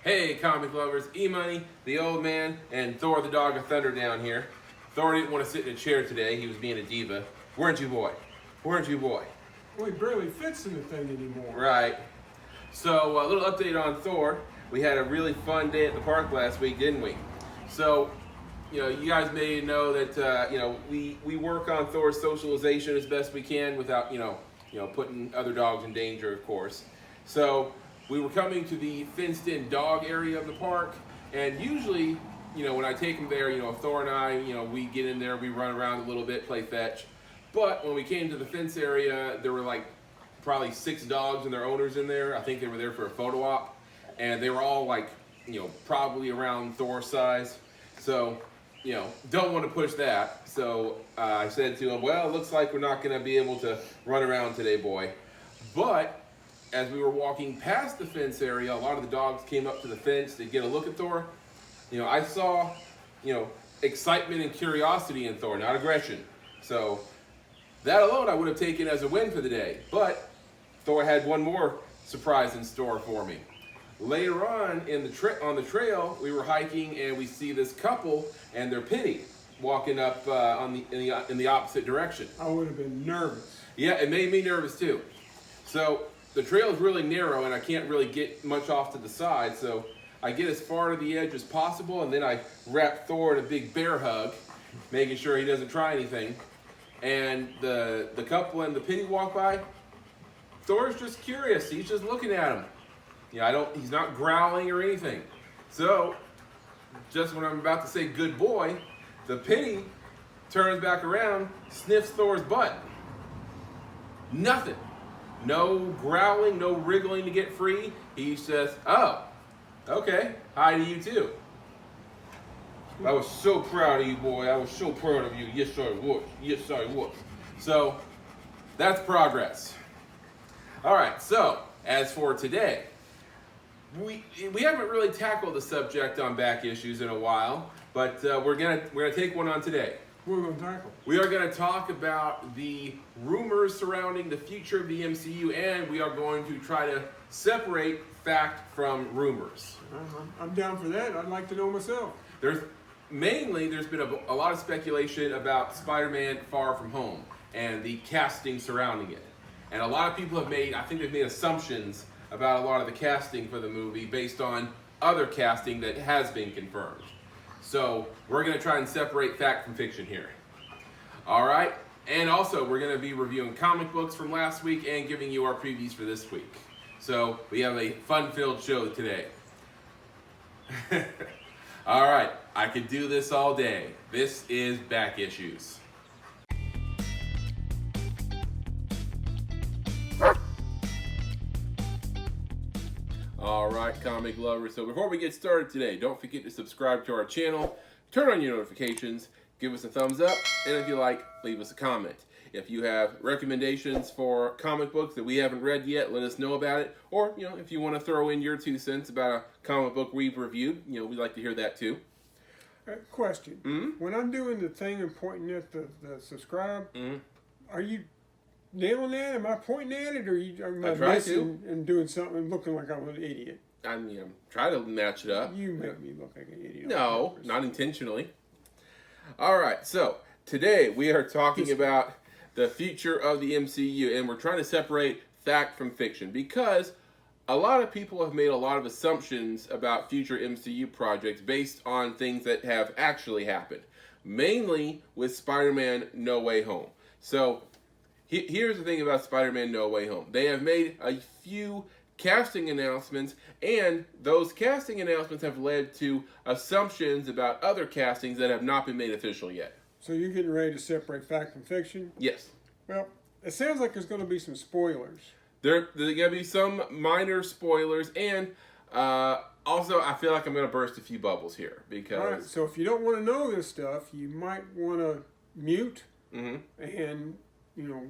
Hey, comic lovers, EMoney, the old man, and Thor the Dog of Thunder down here. Thor didn't want to sit in a chair today. He was being a diva. Weren't you, boy? Weren't you, boy? Well, he barely fits in the thing anymore. Right. So, a little update on Thor. We had a really fun day at the park last week, didn't we? So, you guys may know that, we work on Thor's socialization as best we can without, putting other dogs in danger, of course. So, we were coming to the fenced-in dog area of the park, and usually, when I take him there, Thor and I, we get in there, we run around a little bit, play fetch. But when we came to the fence area, there were like probably 6 dogs and their owners in there. I think they were there for a photo op, and they were all like, probably around Thor's size. So, don't want to push that. So I said to him, well, it looks like we're not going to be able to run around today, boy. But as we were walking past the fence area, a lot of the dogs came up to the fence to get a look at Thor. I saw, excitement and curiosity in Thor, not aggression. So that alone I would have taken as a win for the day. But Thor had one more surprise in store for me. Later on on the trail, we were hiking and we see this couple and their pitty walking up in the opposite direction. I would have been nervous. Yeah, it made me nervous too. So the trail is really narrow and I can't really get much off to the side, so I get as far to the edge as possible and then I wrap Thor in a big bear hug, making sure he doesn't try anything. And the couple and the pitty walk by. Thor's just curious. He's just looking at him. He's not growling or anything. So, just when I'm about to say good boy, the pitty turns back around, sniffs Thor's butt. Nothing. No growling, no wriggling to get free. He says, oh, okay, hi to you too. I was so proud of you, boy. I was so proud of you. Yes, sir, whoops. Yes, sir, whoops. So, that's progress. All right, so, as for today, we haven't really tackled the subject on back issues in a while, but we're gonna take one on today. What are we going to tackle? We are going to talk about the rumors surrounding the future of the MCU, and we are going to try to separate fact from rumors. I'm down for that. I'd like to know myself. There's been a lot of speculation about Spider-Man Far From Home and the casting surrounding it. And a lot of people they've made assumptions about a lot of the casting for the movie based on other casting that has been confirmed. So we're going to try and separate fact from fiction here. All right? And also, we're going to be reviewing comic books from last week and giving you our previews for this week. So we have a fun-filled show today. All right, I could do this all day. This is Back Issues. All right, comic lovers. So before we get started today, don't forget to subscribe to our channel, turn on your notifications, give us a thumbs up, and if you like, leave us a comment. If you have recommendations for comic books that we haven't read yet, let us know about it. Or, if you want to throw in your 2 cents about a comic book we've reviewed, we'd like to hear that too. Question. Mm-hmm. When I'm doing the thing and pointing at the subscribe, are you nailing that? Am I pointing at it, or am I missing and doing something and looking like I'm an idiot? I'm trying to match it up. You make me look like an idiot. No, not intentionally. All right, so today we are talking about the future of the MCU, and we're trying to separate fact from fiction because a lot of people have made a lot of assumptions about future MCU projects based on things that have actually happened, mainly with Spider-Man No Way Home. So here's the thing about Spider-Man No Way Home. They have made a few casting announcements, and those casting announcements have led to assumptions about other castings that have not been made official yet. So you're getting ready to separate fact from fiction? Yes. Well, it sounds like there's going to be some spoilers. There's going to be some minor spoilers, and also I feel like I'm going to burst a few bubbles here because. All right. So if you don't want to know this stuff, you might want to mute and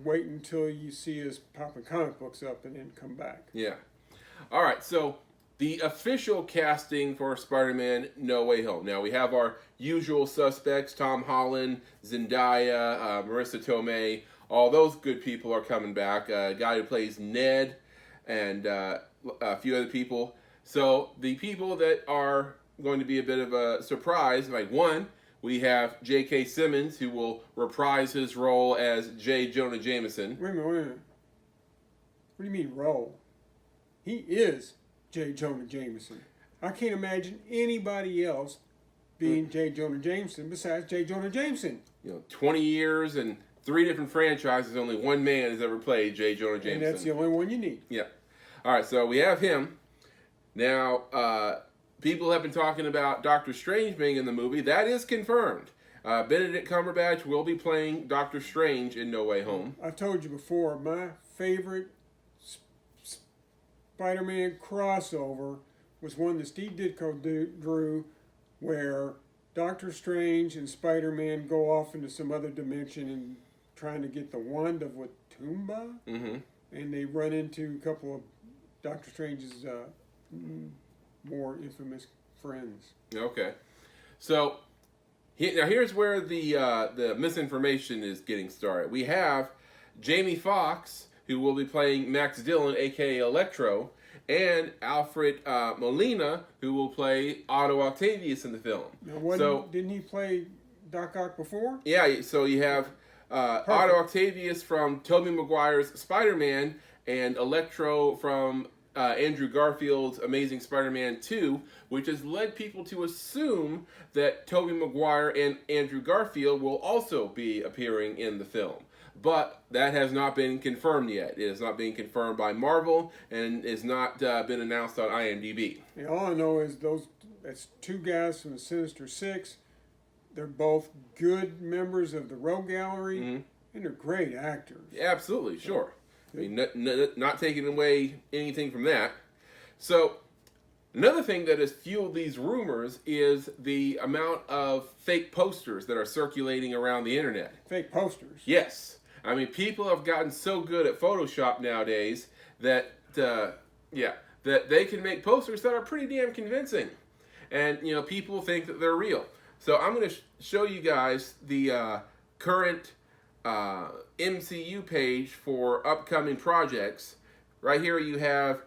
wait until you see us popping comic books up and then come back. Yeah. All right. So the official casting for Spider-Man No Way Home. Now we have our usual suspects: Tom Holland, Zendaya, Marissa Tomei. All those good people are coming back. A guy who plays Ned and a few other people. So the people that are going to be a bit of a surprise, like one, we have J.K. Simmons, who will reprise his role as J. Jonah Jameson. Wait a minute. What do you mean role? He is J. Jonah Jameson. I can't imagine anybody else being J. Jonah Jameson besides J. Jonah Jameson. 20 years and 3 different franchises, only one man has ever played J. Jonah Jameson. And that's the only one you need. Yeah. All right, so we have him. Now, people have been talking about Doctor Strange being in the movie. That is confirmed. Benedict Cumberbatch will be playing Doctor Strange in No Way Home. I told you before, my favorite Spider-Man crossover was one that Steve Ditko drew, where Doctor Strange and Spider-Man go off into some other dimension and trying to get the wand of Watumba, and they run into a couple of Doctor Strange's more infamous friends. Okay, so now here's where the misinformation is getting started. We have Jamie Foxx, who will be playing Max Dillon, aka Electro, and Alfred Molina, who will play Otto Octavius in the film. Now, didn't he play Doc Ock before? Yeah, so you have Otto Octavius from Tobey Maguire's Spider-Man and Electro from Andrew Garfield's Amazing Spider-Man 2, which has led people to assume that Tobey Maguire and Andrew Garfield will also be appearing in the film. But that has not been confirmed yet. It has not been confirmed by Marvel, and is not been announced on IMDb. Yeah, all I know is that's 2 guys from the Sinister Six. They're both good members of the Rogue Gallery, and they're great actors. Yeah, absolutely, sure. I mean, not taking away anything from that. So, another thing that has fueled these rumors is the amount of fake posters that are circulating around the internet. Fake posters? Yes. I mean, people have gotten so good at Photoshop nowadays that, that they can make posters that are pretty damn convincing. And, people think that they're real. So I'm going to show you guys the current MCU page for upcoming projects. Right here you have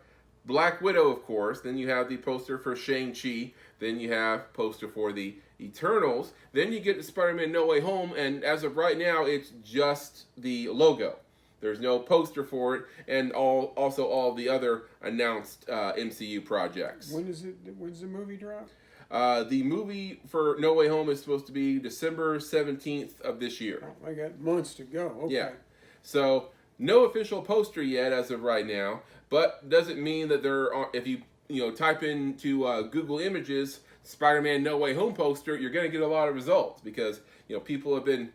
Black Widow, of course. Then you have the poster for Shang-Chi. Then you have poster for the Eternals. Then you get to Spider-Man No Way Home, and as of right now, it's just the logo. There's no poster for it, and also all the other announced MCU projects. When's the movie drop? The movie for No Way Home is supposed to be December 17th of this year. Oh, I got months to go. Okay. Yeah. So, no official poster yet as of right now, but doesn't mean that there are, if you type into Google Images Spider-Man No Way Home poster, you're going to get a lot of results because people have been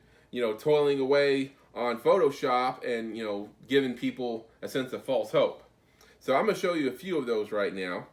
toiling away on Photoshop and giving people a sense of false hope. So I'm going to show you a few of those right now.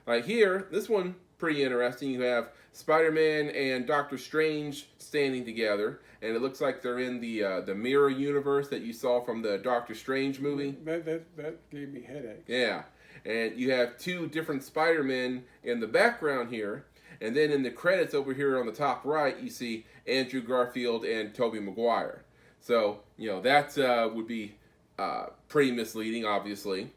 Right here, this one pretty interesting. You have Spider-Man and Doctor Strange standing together, and it looks like they're in the mirror universe that you saw from the Doctor Strange movie. That gave me headaches. Yeah. And you have 2 different Spider-Men in the background here. And then in the credits over here on the top right, you see Andrew Garfield and Tobey Maguire. So, that would be pretty misleading, obviously.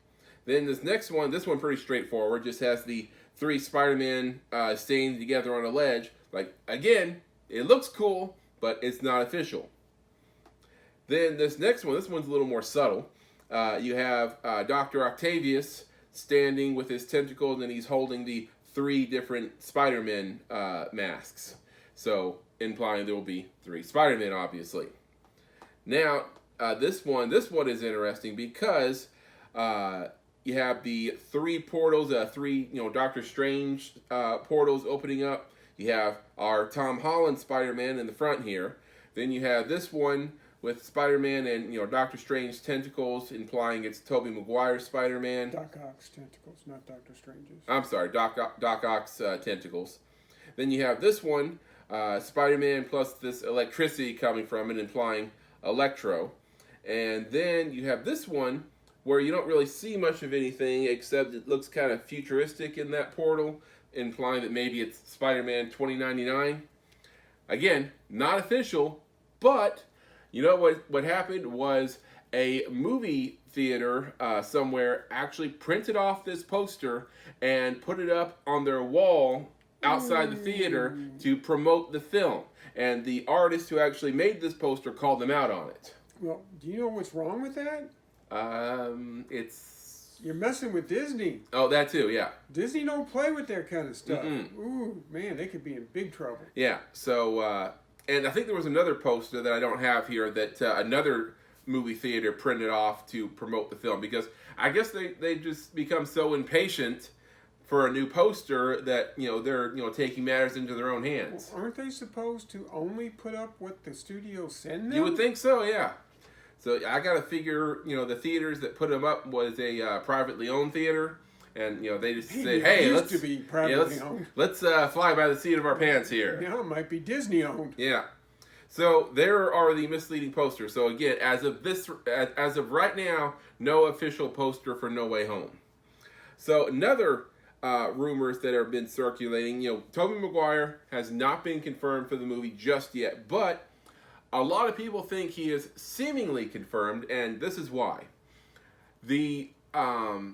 Then this next one, pretty straightforward, just has the 3 Spider-Men standing together on a ledge. Like, again, it looks cool, but it's not official. Then this next one, this one's a little more subtle. You have Dr. Octavius standing with his tentacles, and he's holding the 3 different Spider-Man masks. So, implying there will be 3 Spider-Men, obviously. Now, this one is interesting because you have the 3 portals, 3 Doctor Strange portals opening up. You have our Tom Holland Spider-Man in the front here. Then you have this one with Spider-Man and Doctor Strange tentacles, implying it's Tobey Maguire's Spider-Man. Doc Ock's tentacles, not Doctor Strange's. I'm sorry, Doc Ock's tentacles. Then you have this one, Spider-Man plus this electricity coming from it, implying Electro. And then you have this one where you don't really see much of anything except it looks kind of futuristic in that portal, implying that maybe it's Spider-Man 2099. Again, not official, but what happened was a movie theater somewhere actually printed off this poster and put it up on their wall outside the theater to promote the film. And the artist who actually made this poster called them out on it. Well, do you know what's wrong with that? You're messing with Disney. Oh, that too, yeah. Disney don't play with that kind of stuff. Ooh, man, they could be in big trouble. Yeah, so, and I think there was another poster that I don't have here that another movie theater printed off to promote the film, because I guess they just become so impatient for a new poster that, they're, taking matters into their own hands. Well, aren't they supposed to only put up what the studios send them? You would think so, yeah. So I got to figure, the theaters that put them up was a privately owned theater, and they just said, "Hey, let's to be privately owned. Let's fly by the seat of our pants here." Now it might be Disney owned. Yeah. So there are the misleading posters. So again, as of right now, no official poster for No Way Home. So another rumors that have been circulating, Tobey Maguire has not been confirmed for the movie just yet, but a lot of people think he is seemingly confirmed, and this is why. The voice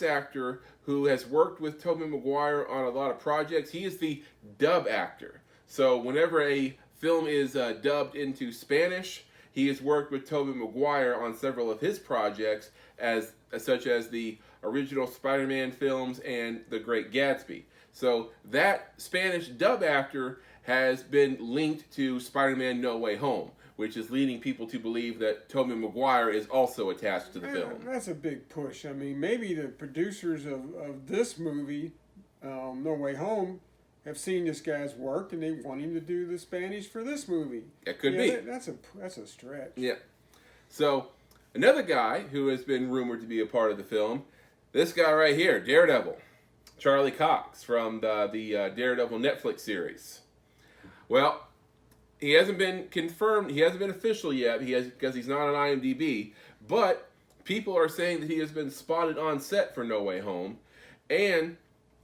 actor who has worked with Tobey Maguire on a lot of projects, he is the dub actor. So whenever a film is dubbed into Spanish, he has worked with Tobey Maguire on several of his projects, such as the original Spider-Man films and The Great Gatsby. So that Spanish dub actor has been linked to Spider-Man No Way Home, which is leading people to believe that Tobey Maguire is also attached to the film. That's a big push. I mean, maybe the producers of this movie, No Way Home, have seen this guy's work and they want him to do the Spanish for this movie. It could be. That's a stretch. Yeah. So another guy who has been rumored to be a part of the film, this guy right here, Daredevil, Charlie Cox from the Daredevil Netflix series. Well, he hasn't been confirmed. He hasn't been official yet because he's not on IMDb. But people are saying that he has been spotted on set for No Way Home. And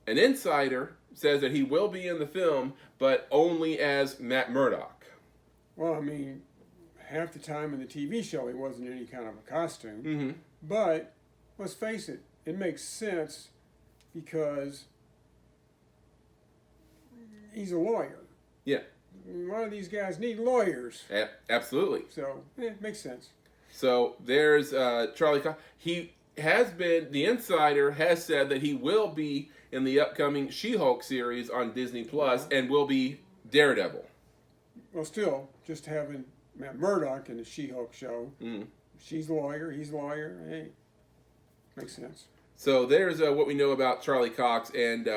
an insider says that he will be in the film, but only as Matt Murdock. Well, I mean, half the time in the TV show he wasn't in any kind of a costume. Mm-hmm. But let's face it, it makes sense because he's a lawyer. Yeah. A lot of these guys need lawyers. Absolutely. So, it makes sense. So, there's Charlie Cox. The insider has said that he will be in the upcoming She-Hulk series on Disney Plus and will be Daredevil. Well, still, just having Matt Murdock in the She-Hulk show. Mm. She's a lawyer, he's a lawyer. Hey, makes sense. So, there's what we know about Charlie Cox, and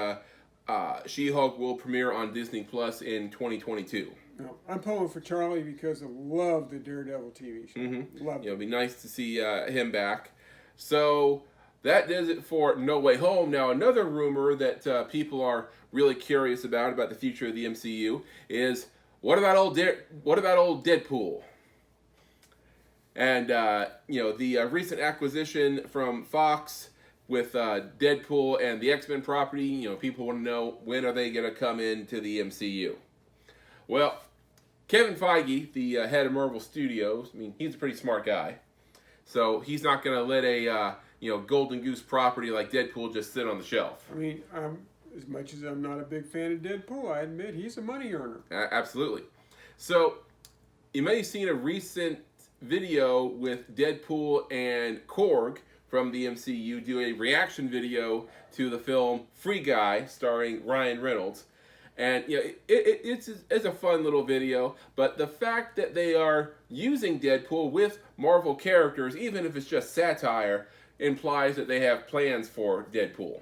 She-Hulk will premiere on Disney Plus in 2022. No, I'm pulling for Charlie because I love the Daredevil TV show. Mm-hmm. Love it. It'll be nice to see him back. So that does it for No Way Home. Now, another rumor that people are really curious about the future of the MCU is what about old Deadpool? And the recent acquisition from Fox with Deadpool and the X-Men property, people want to know, when are they going to come into the MCU? Well, Kevin Feige, the head of Marvel Studios, he's a pretty smart guy. So he's not going to let a Golden Goose property like Deadpool just sit on the shelf. I mean, as much as I'm not a big fan of Deadpool, I admit he's a money earner. Absolutely. So you may have seen a recent video with Deadpool and Korg from the MCU do a reaction video to the film Free Guy starring Ryan Reynolds. And it's a fun little video, but the fact that they are using Deadpool with Marvel characters, even if it's just satire, implies that they have plans for Deadpool.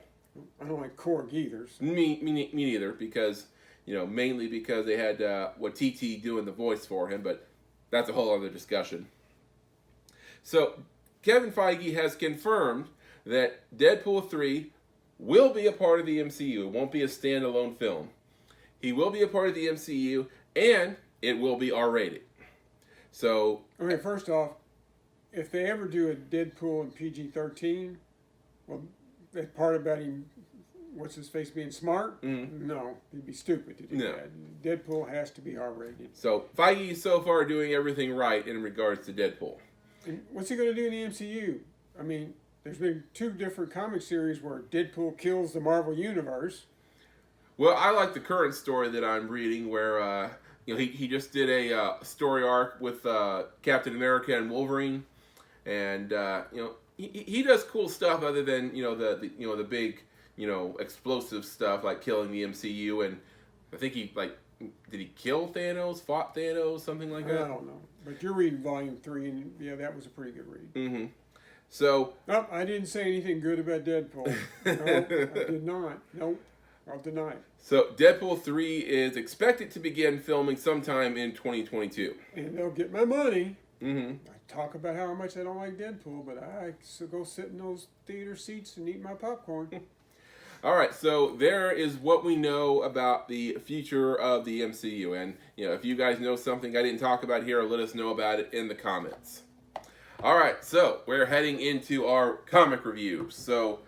I don't like Korg either. So. Me neither, because mainly because they had Waititi doing the voice for him, but that's a whole other discussion. So Kevin Feige has confirmed that Deadpool 3 will be a part of the MCU. It won't be a standalone film. He will be a part of the MCU, and it will be R-rated. So, okay, first off, if they ever do a Deadpool in PG-13, well, that part about him what's his face being smart? No, he'd be stupid to do that. Deadpool has to be R-rated. So Feige so far doing everything right in regards to Deadpool. And what's he going to do in the MCU? I mean, there's been 2 different comic series where Deadpool kills the Marvel Universe. Well, I like the current story that I'm reading where he just did a story arc with Captain America and Wolverine, and he does cool stuff other than the big explosive stuff like killing the MCU, and I think did he kill Thanos, fought Thanos, something like that? I don't know, but you're reading volume 3, and yeah, that was a pretty good read. Mm-hmm. So I didn't say anything good about Deadpool. No, I did not. Nope. I'll deny it. So Deadpool 3 is expected to begin filming sometime in 2022. And they'll get my money. Mm-hmm. I talk about how much I don't like Deadpool, but I go sit in those theater seats and eat my popcorn. All right, so there is what we know about the future of the MCU. And if you guys know something I didn't talk about here, let us know about it in the comments. All right, so we're heading into our comic reviews. So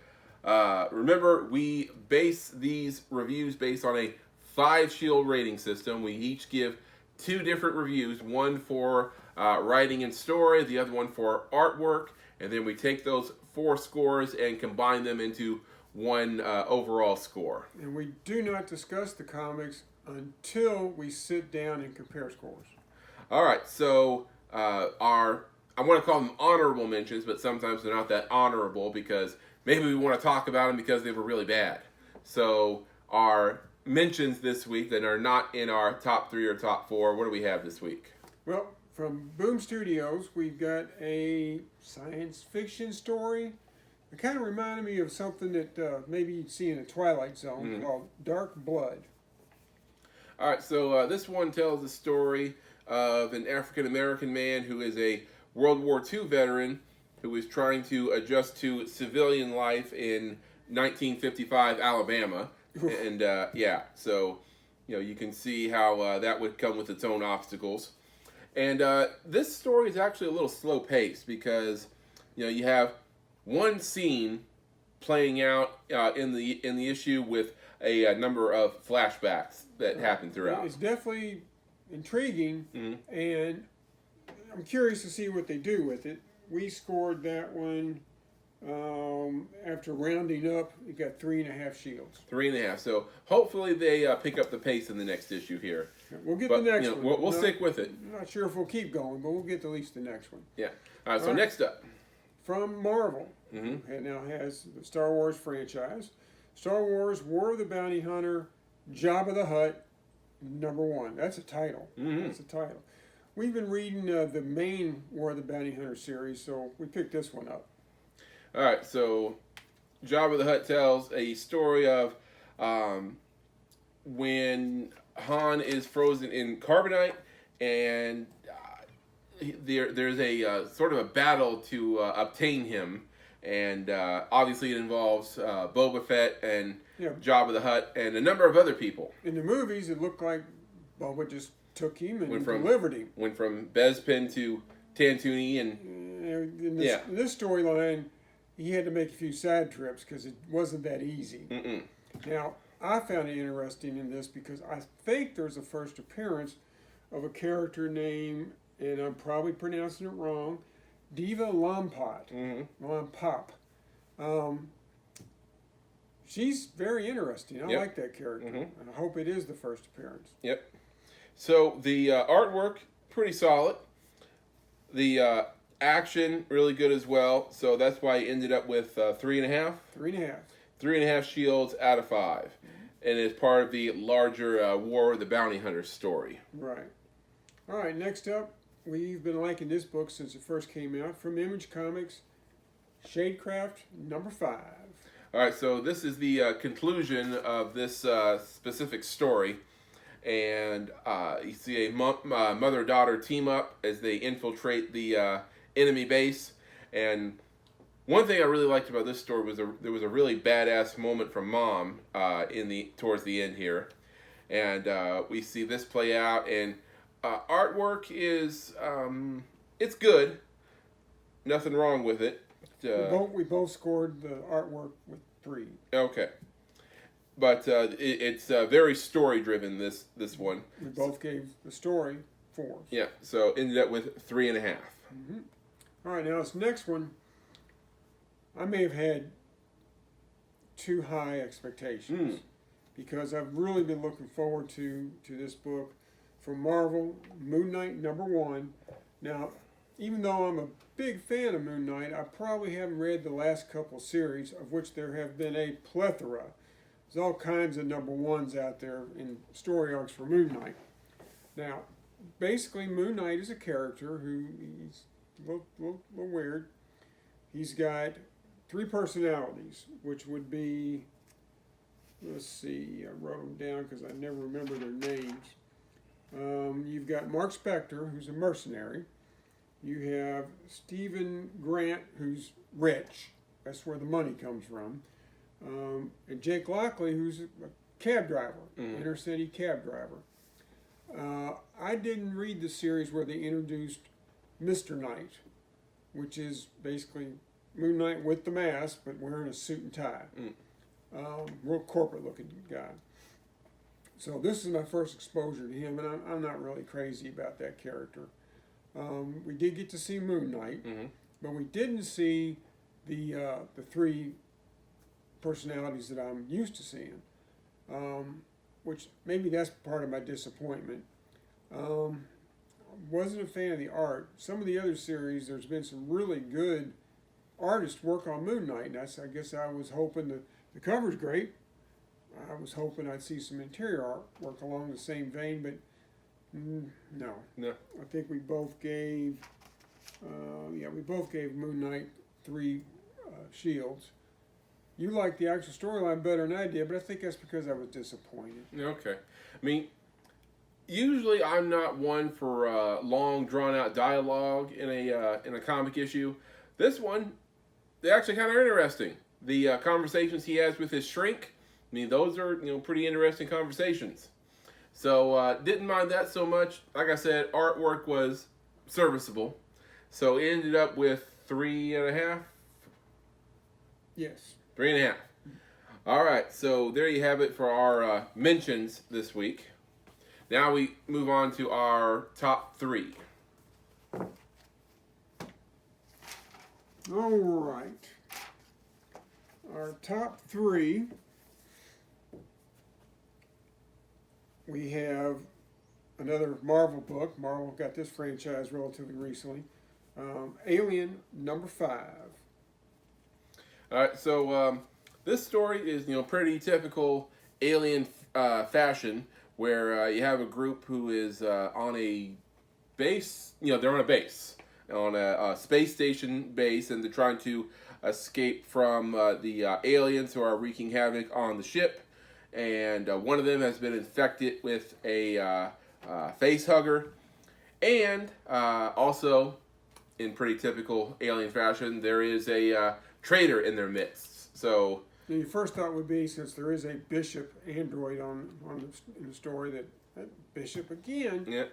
remember, we base these reviews based on a 5-shield rating system. We each give 2 different reviews, one for writing and story, the other one for artwork, and then we take those 4 scores and combine them into one overall score. And we do not discuss the comics until we sit down and compare scores. All right, so I want to call them honorable mentions, but sometimes they're not that honorable because maybe we want to talk about them because they were really bad. So our mentions this week that are not in our top 3 or top 4, what do we have this week? Well, from Boom Studios, we've got a science fiction story. It kind of reminded me of something that maybe you'd see in a Twilight Zone called Dark Blood. All right, so this one tells the story of an African-American man who is a World War II veteran who is trying to adjust to civilian life in 1955 Alabama. And so you can see how that would come with its own obstacles. And this story is actually a little slow paced because you have one scene playing out in the issue with a number of flashbacks that happen throughout. It's definitely intriguing, and I'm curious to see what they do with it. We scored that one after rounding up. We got 3.5 shields. 3.5. So hopefully they pick up the pace in the next issue here. We'll get the next one. We'll stick with it. I'm not sure if we'll keep going, but we'll get to at least the next one. Yeah. All right. So next up, from Marvel, it now has the Star Wars franchise. Star Wars War of the Bounty Hunter, Jabba the Hutt, #1. That's a title. That's a title. We've been reading the main War of the Bounty Hunter series, so we picked this one up. All right, so Jabba the Hutt tells a story of when Han is frozen in carbonite, and there's a sort of a battle to obtain him, and obviously it involves Boba Fett and Jabba the Hutt and a number of other people. In the movies, it looked like Boba just took him and delivered him. Went from Bespin to Tatooine, and in this storyline, he had to make a few side trips because it wasn't that easy. Now, I found it interesting in this because I think there's a first appearance of a character named, and I'm probably pronouncing it wrong, Diva Lompot. Lompop. She's very interesting. I like that character, and I hope it is the first appearance. Yep. So the artwork, pretty solid. The action, really good as well. So that's why I ended up with 3.5. 3.5. 3.5 shields out of 5. And it's part of the larger War of the Bounty Hunter story. Right. All right, next up, we've been liking this book since it first came out from Image Comics, Shadecraft #5. All right, so this is the conclusion of this specific story. And you see a mother-daughter team up as they infiltrate the enemy base. And one thing I really liked about this story was there was a really badass moment from Mom towards the end here. And we see this play out, and artwork is it's good. Nothing wrong with it. We both scored the artwork with 3. Okay. but it's very story driven. This one. We both gave the story 4. Yeah, so ended up with 3.5. Mm-hmm. All right, now this next one, I may have had too high expectations because I've really been looking forward to this book from Marvel, Moon Knight #1. Now, even though I'm a big fan of Moon Knight, I probably haven't read the last couple series, of which there have been a plethora. There's all kinds of #1s out there in story arcs for Moon Knight. Now, basically, Moon Knight is a character who he's a little weird. He's got 3 personalities, which would be, let's see, I wrote them down because I never remember their names. You've got Mark Spector, who's a mercenary. You have Stephen Grant, who's rich. That's where the money comes from. And Jake Lockley, who's a cab driver, inner city cab driver. I didn't read the series where they introduced Mr. Knight, which is basically Moon Knight with the mask, but wearing a suit and tie. Real corporate-looking guy. So this is my first exposure to him, and I'm not really crazy about that character. We did get to see Moon Knight, but we didn't see the 3 personalities that I'm used to seeing, which maybe that's part of my disappointment. Wasn't a fan of the art. Some of the other series, there's been some really good artist work on Moon Knight, and I guess I was hoping the cover's great. I was hoping I'd see some interior artwork along the same vein, but no. I think we both gave, Moon Knight 3 shields. You liked the actual storyline better than I did, but I think that's because I was disappointed. Okay. I mean, usually I'm not one for long, drawn-out dialogue in a comic issue. This one, they're actually kind of interesting. The conversations he has with his shrink, I mean, those are pretty interesting conversations. So didn't mind that so much. Like I said, artwork was serviceable. So it ended up with 3.5. Yes. 3.5. All right, so there you have it for our mentions this week. Now we move on to our top 3. All right. Our top 3. We have another Marvel book. Marvel got this franchise relatively recently. Alien #5. All right, so this story is pretty typical Alien fashion, where you have a group who is on a base. They're on a base, on a space station base, and they're trying to escape from the aliens who are wreaking havoc on the ship. And one of them has been infected with a face hugger, and also, in pretty typical Alien fashion, there is a traitor in their midst. So your first thought would be, since there is a Bishop android in the story, that Bishop again. Yeah.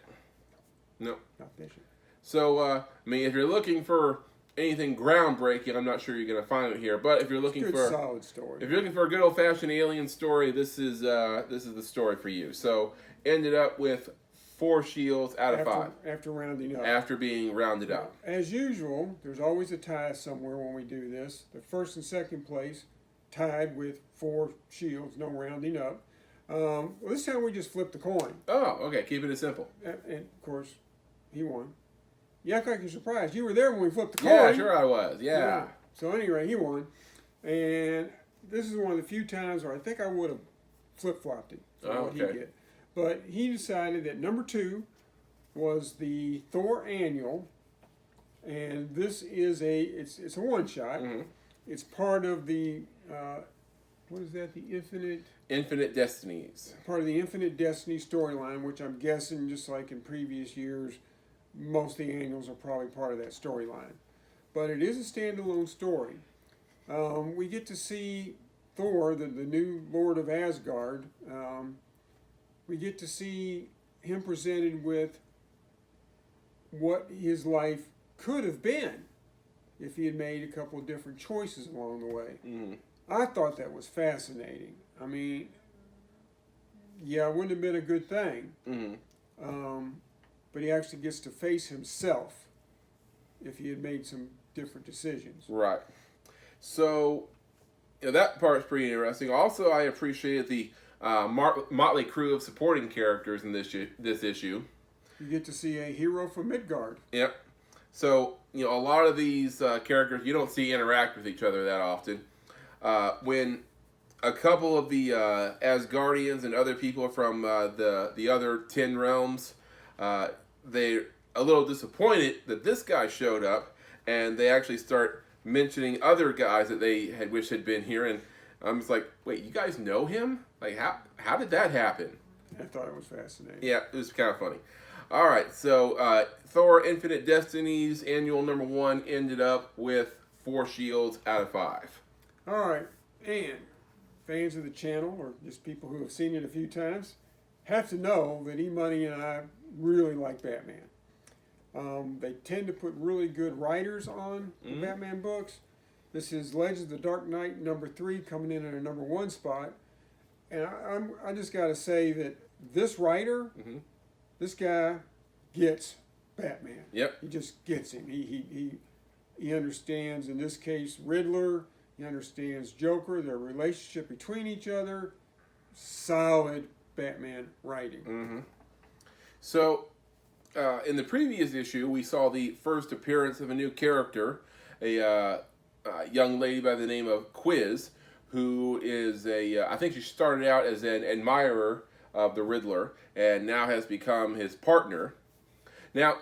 No. Not Bishop. So I mean, if you're looking for anything groundbreaking, I'm not sure you're gonna find it here. But if you're looking for solid story, if you're looking for a good old fashioned Alien story, this is the story for you. So ended up with 4 shields out of 5 after rounding up. After being rounded up. As usual, there's always a tie somewhere when we do this. The first and second place tied with 4 shields, no rounding up. Well, this time we just flipped the coin. Oh, okay. Keeping it simple. And of course, he won. You act like you're surprised. You were there when we flipped the coin. Yeah, sure I was. Yeah. So anyway, he won. And this is one of the few times where I think I would have flip-flopped it for what he did. But he decided that number 2 was the Thor Annual. And this is it's a one-shot. Mm-hmm. It's part of the, what is that, the Infinite Destinies. Part of the Infinite Destiny storyline, which I'm guessing, just like in previous years, most of the annuals are probably part of that storyline. But it is a standalone story. We get to see Thor, the new Lord of Asgard. We get to see him presented with what his life could have been if he had made a couple of different choices along the way. Mm-hmm. I thought that was fascinating. I mean, yeah, it wouldn't have been a good thing. But he actually gets to face himself if he had made some different decisions. Right. So, that part's pretty interesting. Also, I appreciated the motley crew of supporting characters in this issue. You get to see a hero from Midgard. Yep. So, a lot of these characters you don't see interact with each other that often. When a couple of the Asgardians and other people from the other 10 realms, they're a little disappointed that this guy showed up, and they actually start mentioning other guys that they had wished had been here, and I'm just like, wait, you guys know him? Like, how did that happen? I thought it was fascinating. Yeah, it was kind of funny. All right, so Thor Infinite Destinies Annual #1 ended up with 4 shields out of 5. All right, and fans of the channel, or just people who have seen it a few times, have to know that EMoney and I really like Batman. They tend to put really good writers on the Batman books. This is Legends of the Dark Knight #3 coming in at a #1 spot. And I just got to say that this writer, this guy gets Batman. Yep. He just gets him. He understands, in this case, Riddler. He understands Joker, their relationship between each other. Solid Batman writing. So, in the previous issue, we saw the first appearance of a new character, a young lady by the name of Quiz, who is I think she started out as an admirer of the Riddler, and now has become his partner. Now,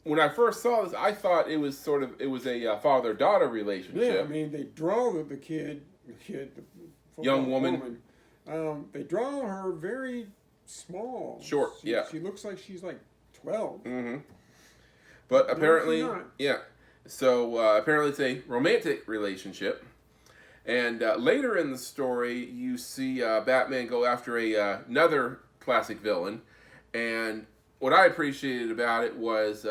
when I first saw this, I thought it was a father-daughter relationship. Yeah, I mean, they draw the kid, the young woman. They draw her very small. Short, yeah. She looks like she's like 12. But apparently, she's not. yeah. So apparently it's a romantic relationship. And later in the story, you see Batman go after another classic villain. And what I appreciated about it was,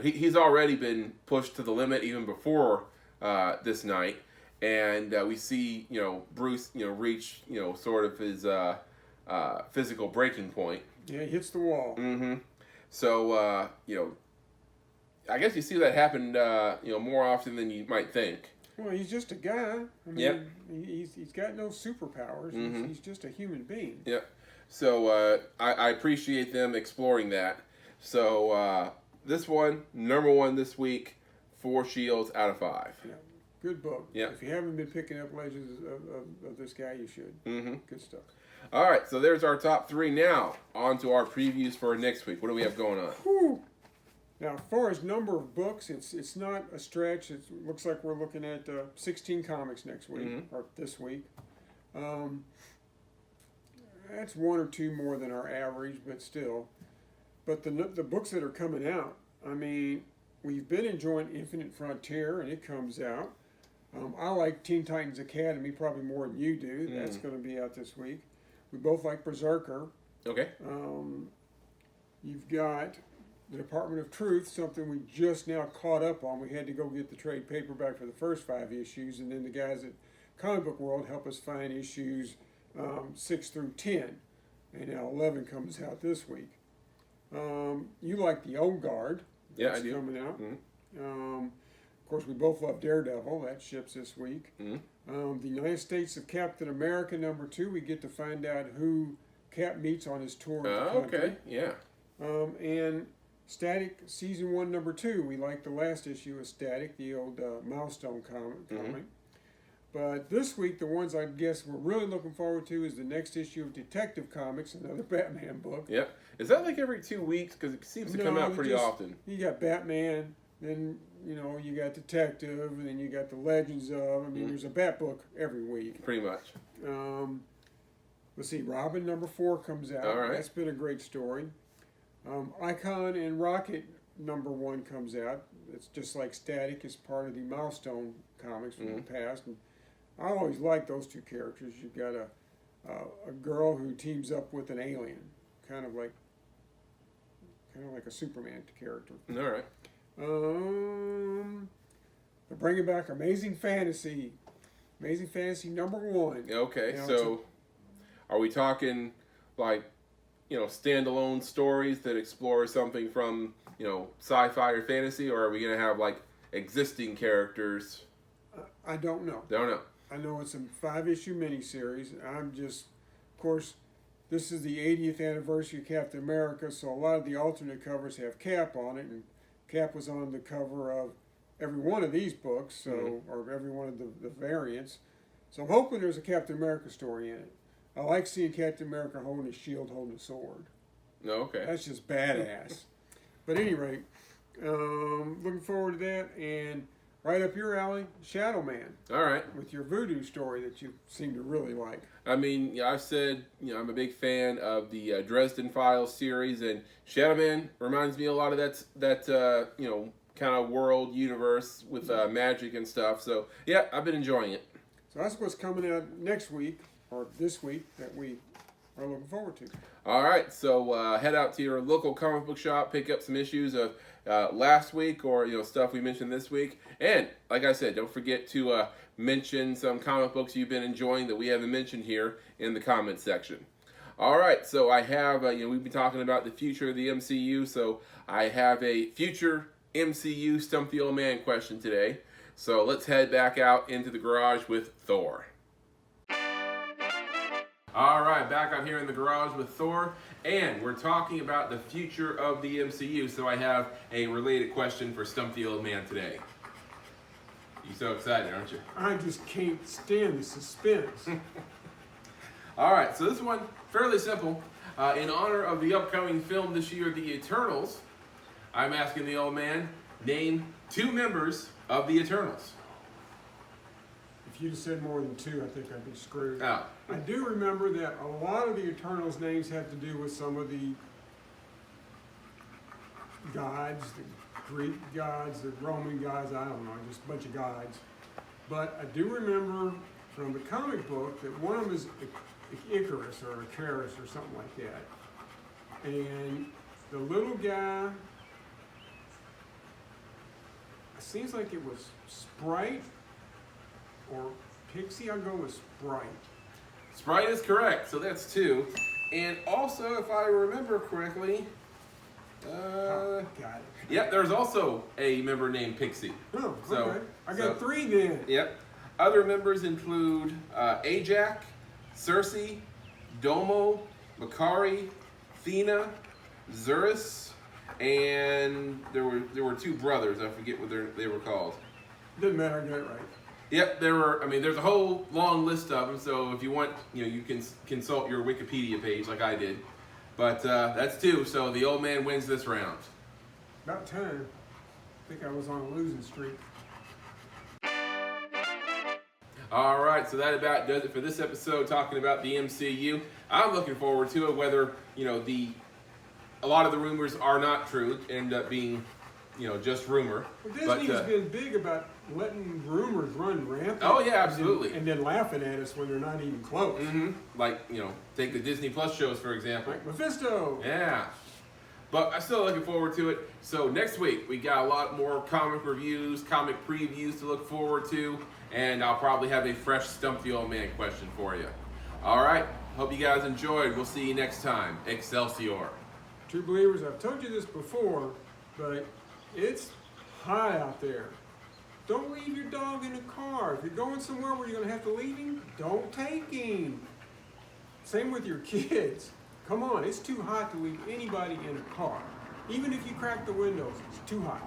he's already been pushed to the limit even before this night. And we see, Bruce, reach, sort of his physical breaking point. Yeah, he hits the wall. So, I guess you see that happen, more often than you might think. Well, he's just a guy. I mean, he's got no superpowers. He's just a human being. Yep. So I appreciate them exploring that. So this one, #1 this week, 4 shields out of 5. Yeah. Good book. Yeah. If you haven't been picking up Legends of this guy, you should. Good stuff. All right, so there's our top 3 now. On to our previews for next week. What do we have going on? Whew. Now, as far as number of books, it's not a stretch. It looks like we're looking at 16 comics next week, or this week. That's 1 or 2 more than our average, but still. But the books that are coming out, I mean, we've been enjoying Infinite Frontier, and it comes out. I like Teen Titans Academy probably more than you do. That's going to be out this week. We both like Berserker. Okay. You've got the Department of Truth, something we just now caught up on. We had to go get the trade paperback for the first 5 issues, and then the guys at Comic Book World help us find issues 6 through 10. And now 11 comes out this week. You like the Old Guard. Yeah, I do. Coming out. Of course, we both love Daredevil. That ships this week. The United States of Captain America #2. We get to find out who Cap meets on his tour of the country. Okay, yeah. And Static Season 1 #2. We like the last issue of Static, the old Milestone comic. But this week, the ones I guess we're really looking forward to is the next issue of Detective Comics, another Batman book. Yep. Is that like every 2 weeks? Because it seems to come out pretty often. You got Batman, then you got Detective, and then you got the Legends of. I mean, there's a Bat book every week. Pretty much. Let's see, Robin #4 comes out. All right. That's been a great story. Icon and Rocket #1 comes out. It's just like Static is part of the Milestone comics from the past. And I always like those 2 characters. You've got a girl who teams up with an alien, kind of like a Superman character. All right. They're bringing back Amazing Fantasy Amazing Fantasy #1. Okay, You know, so are we talking like, standalone stories that explore something from, sci-fi or fantasy, or are we going to have like existing characters? I don't know. Don't know. I know it's a 5-issue miniseries. I'm just, of course, this is the 80th anniversary of Captain America, so a lot of the alternate covers have Cap on it, and Cap was on the cover of every one of these books, so or every one of the variants. So I'm hoping there's a Captain America story in it. I like seeing Captain America holding a shield, holding a sword. No, okay. That's just badass. But at any rate, looking forward to that, and right up your alley, Shadow Man. All right. With your voodoo story that you seem to really like. I mean, I've said, I'm a big fan of the Dresden Files series, and Shadow Man reminds me a lot of that kind of world universe with magic and stuff. So, yeah, I've been enjoying it. So that's what's coming out next week, or this week, that we are looking forward to. All right, so head out to your local comic book shop, pick up some issues of last week or stuff we mentioned this week, and like I said, don't forget to mention some comic books you've been enjoying that we haven't mentioned here in the comments section. All right, so I have we've been talking about the future of the MCU, so I have a future MCU Stump the Old Man question today. So let's head back out into the garage with Thor. All right, back out here in the garage with Thor, and we're talking about the future of the MCU, so I have a related question for Stump the Old Man today. You're so excited, aren't you? I just can't stand the suspense. All right, so this one, fairly simple. In honor of the upcoming film this year, The Eternals, I'm asking the old man, name 2 members of the Eternals. If you'd have said more than 2, I think I'd be screwed. Oh. I do remember that a lot of the Eternals names have to do with some of the gods, the Greek gods, the Roman gods, I don't know, just a bunch of gods. But I do remember from the comic book that one of them is Icarus or Icarus or something like that. And the little guy, it seems like it was Sprite or Pixie. I'll go with Sprite. Sprite is correct, so that's 2. And also, if I remember correctly, Got it. Yep, there's also a member named Pixie. Oh, So- okay. I got 3 then. Yep. Other members include Ajax, Circe, Domo, Makari, Thena, Zurus, and there were 2 brothers. I forget what they were called. Doesn't matter, I got it right. Yep, there's a whole long list of them, so if you want, you can consult your Wikipedia page like I did. But that's 2, so the old man wins this round. About time. I think I was on a losing streak. All right, so that about does it for this episode talking about the MCU. I'm looking forward to it, whether, a lot of the rumors are not true, end up being, just rumor. Well, Disney has been big about letting rumors run rampant. Oh, yeah, absolutely. And then laughing at us when they're not even close. Mm-hmm. Like, take the Disney Plus shows, for example. Like Mephisto. Yeah. But I'm still looking forward to it. So next week, we got a lot more comic reviews, comic previews to look forward to, and I'll probably have a fresh Stump the Old Man question for you. All right. Hope you guys enjoyed. We'll see you next time. Excelsior. True believers, I've told you this before, but it's hot out there. Don't leave your dog in a car. If you're going somewhere where you're going to have to leave him, don't take him. Same with your kids. Come on, it's too hot to leave anybody in a car. Even if you crack the windows, it's too hot.